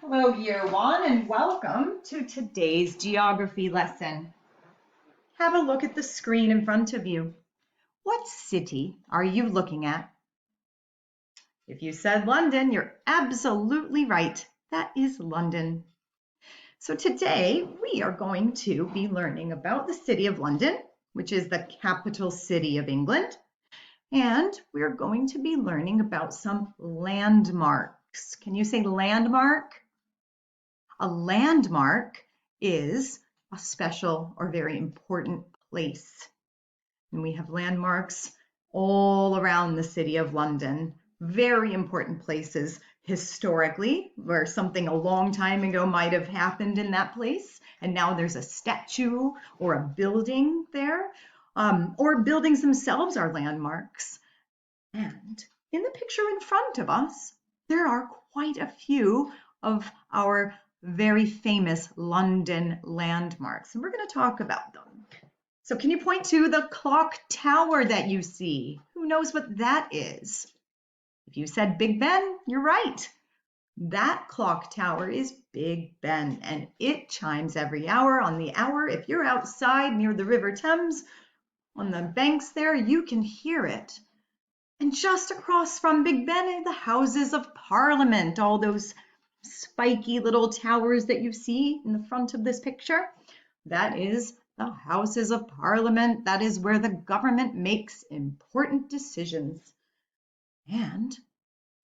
Hello, year one, and welcome to today's geography lesson. Have a look at the screen in front of you. What city are you looking at? If you said London, you're absolutely right. That is London. So today we are going to be learning about the City of London, which is the capital city of England. And we're going to be learning about some landmarks. Can you say landmark? A landmark is a special or very important place. And we have landmarks all around the city of London, very important places historically, where something a long time ago might have happened in that place, and now there's a statue or a building there, or buildings themselves are landmarks. And in the picture in front of us, there are quite a few of our very famous London landmarks, and we're going to talk about them. So can you point to the clock tower that you see? Who knows what that is? If you said Big Ben, you're right. That clock tower is Big Ben, and it chimes every hour on the hour. If you're outside near the River Thames, on the banks there, you can hear it. And just across from Big Ben are the Houses of Parliament, all those spiky little towers that you see in the front of this picture. That is the Houses of Parliament. That is where the government makes important decisions. And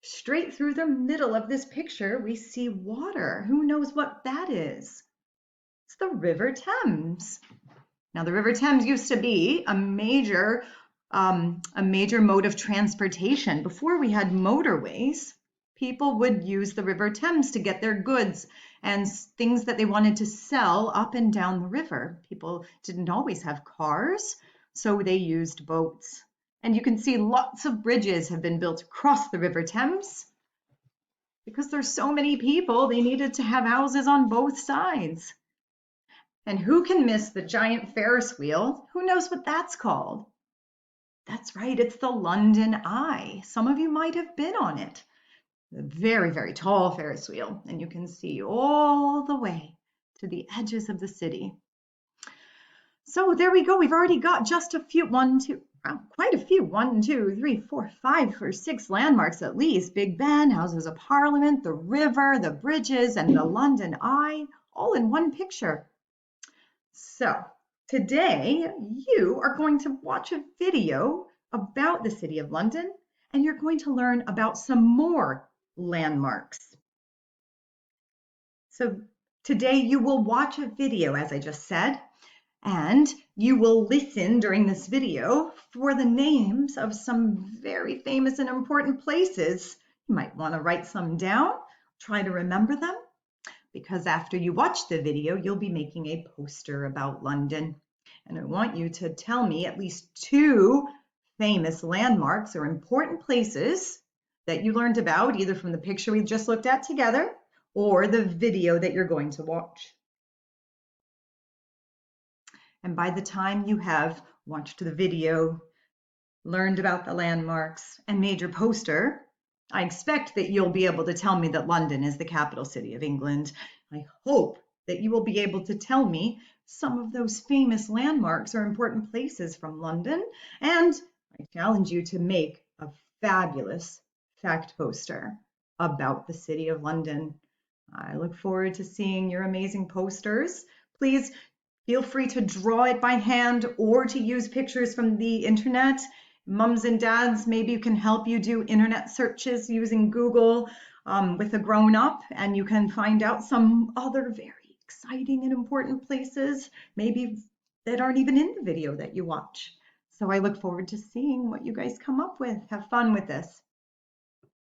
straight through the middle of this picture, we see water. Who knows what that is? It's the River Thames. Now, the River Thames used to be a major mode of transportation. Before we had motorways, people would use the River Thames to get their goods and things that they wanted to sell up and down the river. People didn't always have cars, so they used boats. And you can see lots of bridges have been built across the River Thames. Because there's so many people, they needed to have houses on both sides. And who can miss the giant Ferris wheel? Who knows what that's called? That's right, it's the London Eye. Some of you might have been on it. A very, very tall Ferris wheel, and you can see all the way to the edges of the city. So there we go. We've already got just a few, quite a few, 1, 2, 3, 4, 5 or 6 landmarks at least. Big Ben, Houses of Parliament, the river, the bridges, and the London Eye, all in one picture. So today you are going to watch a video about the City of London, and you're going to learn about some more landmarks. So today you will watch a video, as I just said, and you will listen during this video for the names of some very famous and important places. You might want to write some down, try to remember them, because after you watch the video, you'll be making a poster about London. And I want you to tell me at least 2 famous landmarks or important places that you learned about, either from the picture we just looked at together or the video that you're going to watch. And by the time you have watched the video, learned about the landmarks, and made your poster, I expect that you'll be able to tell me that London is the capital city of England. I hope that you will be able to tell me some of those famous landmarks or important places from London, and I challenge you to make a fabulous fact poster about the City of London. I look forward to seeing your amazing posters. Please feel free to draw it by hand or to use pictures from the internet. Mums and dads, maybe you can help you do internet searches using Google with a grown-up, and you can find out some other very exciting and important places, maybe that aren't even in the video that you watch. So I look forward to seeing what you guys come up with. Have fun with this.